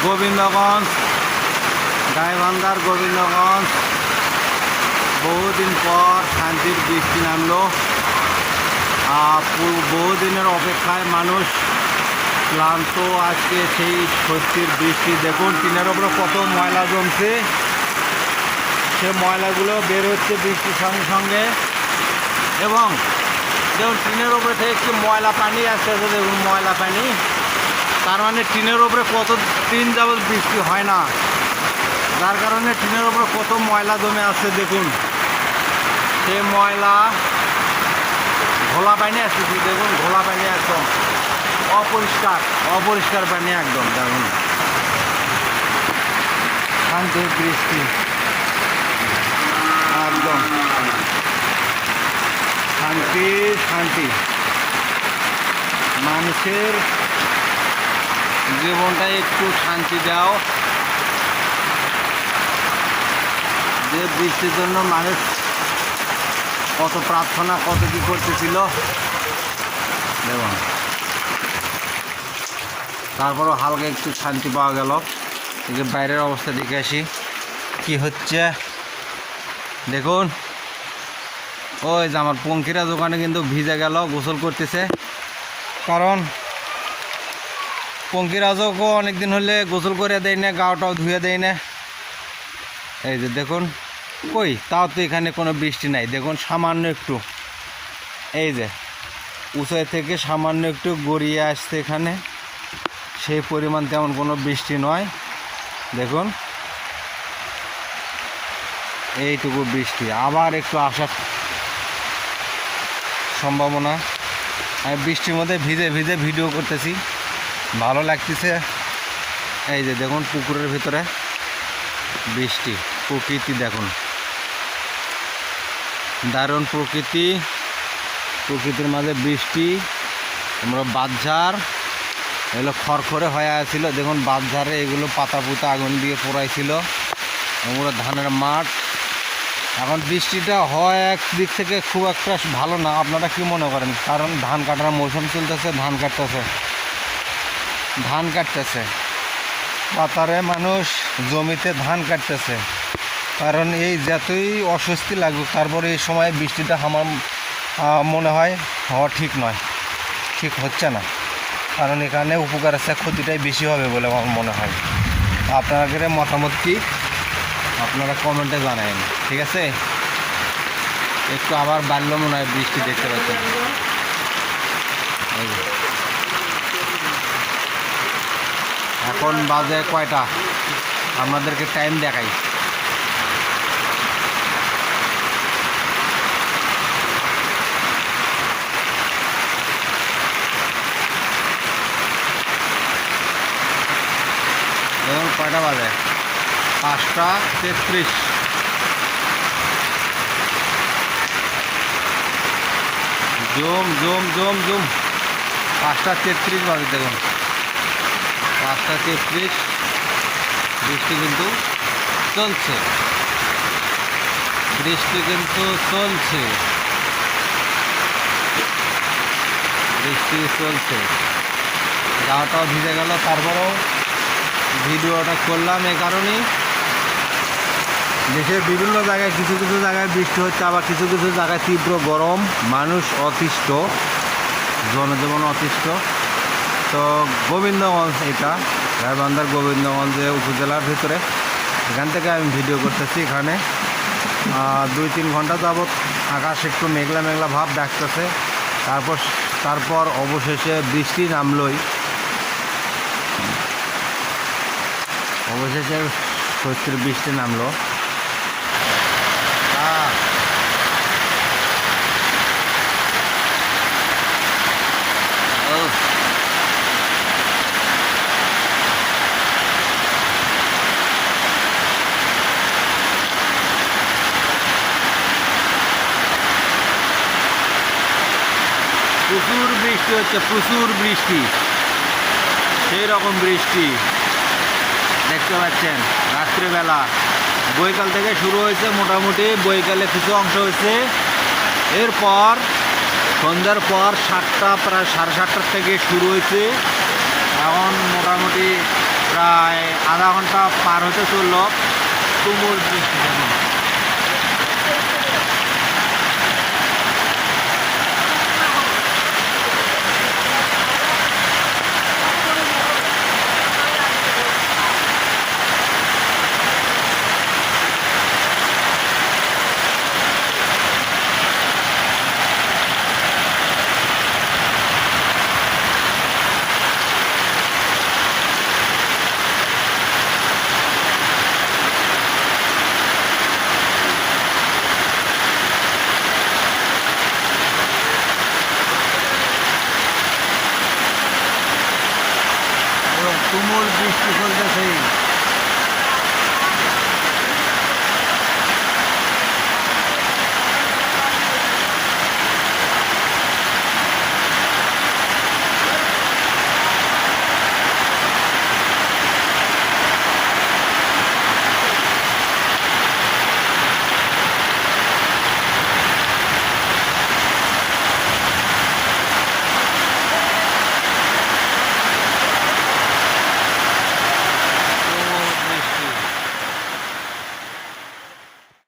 গোবিন্দগঞ্জ, গাইবান্ধার গোবিন্দগঞ্জ বহুদিন পর শান্তির বৃষ্টি নামলো। বহুদিনের অপেক্ষায় মানুষ ক্লান্ত। আজকে সেই স্বস্তির বৃষ্টি। দেখুন টিনের ওপরে কত ময়লা জমছে, সে ময়লাগুলো বের হচ্ছে বৃষ্টির সঙ্গে সঙ্গে। এবং দেখুন টিনের ওপরে থেকে একটি ময়লা পানি আসতেছে, দেখুন ময়লা পানি। তার মানে টিনের ওপরে কত দিন যাবৎ বৃষ্টি হয় না, যার কারণে টিনের ওপরে কত ময়লা জমে আছে। দেখুন সে ময়লা ঘোলা পানি আসতেছে, দেখুন ঘোলা পানি একদম অপরিষ্কার পানি একদম। দেখুন শান্তির বৃষ্টি একদম শান্তি। মানুষের জীবনটা একটু শান্তি দাও। যে বৃষ্টির জন্য মানুষ কত প্রার্থনা, কত কী করতেছিল দেখুন, তারপরও হালকা একটু শান্তি পাওয়া গেল। এই যে বাইরের অবস্থা দেখে আসি কি হচ্ছে। দেখুন ওই যে আমার পঙ্খিরা দোকানে কিন্তু ভিজে গেল, গোসল করতেছে। কারণ পঙ্খিরাজকেও অনেকদিন হলে গোসল করে দেয় না, গাওটাও ধুয়ে দেয় না। এই যে দেখুন কই, তাও তো এখানে কোনো বৃষ্টি নাই। দেখুন সামান্য একটু, এই যে উঁচাই থেকে সামান্য একটু গড়িয়ে আসছে এখানে, সেই পরিমাণ তেমন কোনো বৃষ্টি নয়। দেখুন এইটুকু বৃষ্টি, আবার একটু আসার সম্ভাবনা। আমি বৃষ্টির মধ্যে ভিজে ভিজে ভিডিও করতেছি, ভালো লাগতেছে। এই যে দেখুন পুকুরের ভিতরে বৃষ্টি, প্রকৃতি দেখুন দারুণ প্রকৃতি। প্রকৃতির মাঝে বৃষ্টি। আমরা বাঁধঝাড় এগুলো খড়খড়ে হয়ে আসছিল, দেখুন বাঁধঝাড়ে এগুলো পাতা পুতা আগুন দিয়ে পোড়াইছিল। ওগুলো ধানের মাঠ। এখন বৃষ্টিটা হয় একদিক থেকে খুব একটা ভালো না, আপনারা কি মনে করেন? কারণ ধান কাটার মৌসুম চলতেছে, ধান কাটতেছে পাতারে মানুষ জমিতে ধান কাটতেছে। কারণ এই যতই অস্বস্তি লাগুক, তারপরে এই সময় বৃষ্টিটা আমার মনে হয় হওয়া ঠিক নয়, ঠিক হচ্ছে না। কারণ এখানে উপকার আছে, ক্ষতিটাই বেশি হবে বলে আমার মনে হয়। আপনাদের মতামত কি আপনারা কমেন্টে জানাবেন, ঠিক আছে? একটু আবার বাড়ল মনে হয় বৃষ্টি, দেখতে পাচ্ছেন। এখন বাজে কয়টা, আপনাদেরকে টাইম দেখাই। দেখুন কয়টা বাজে, 5টা 33। জুম 5টা 33 বাজে। দেখুন 5টা 33, বৃষ্টি কিন্তু চলছে, গাওয়াটাও ভিজে গেল। তারপরেও ভিডিওটা করলাম এই কারণেই, দেশের বিভিন্ন জায়গায় কিছু কিছু জায়গায় বৃষ্টি হচ্ছে, আবার কিছু কিছু জায়গায় তীব্র গরম, মানুষ অতিষ্ঠ, জনজীবন অতিষ্ঠ। তো গোবিন্দগঞ্জ, এটা গাইবান্ধার গোবিন্দগঞ্জে উপজেলার ভিতরে, এখান থেকে আমি ভিডিও করতেছি। এখানে 2-3 ঘন্টা যাবৎ আকাশ একটু মেঘলা মেঘলা ভাব ডাকতেছে। তারপর অবশেষে বৃষ্টি নামলই, অবশেষে স্বস্তির বৃষ্টি নামলো। প্রচুর বৃষ্টি হচ্ছে, প্রচুর বৃষ্টি, সেই রকম বৃষ্টি দেখতে পাচ্ছেন। রাত্রিবেলা বৈকাল থেকে শুরু হয়েছে, মোটামুটি বৈকালে কিছু অংশ হয়েছে। এরপর সন্ধ্যার পর 7টা, প্রায় 7:30টার থেকে শুরু হয়েছে। এখন মোটামুটি প্রায় আধা ঘন্টা পার হতে চললো, তুমুল বৃষ্টি দেখুন। তুমুল বৃষ্টি চলতেছে।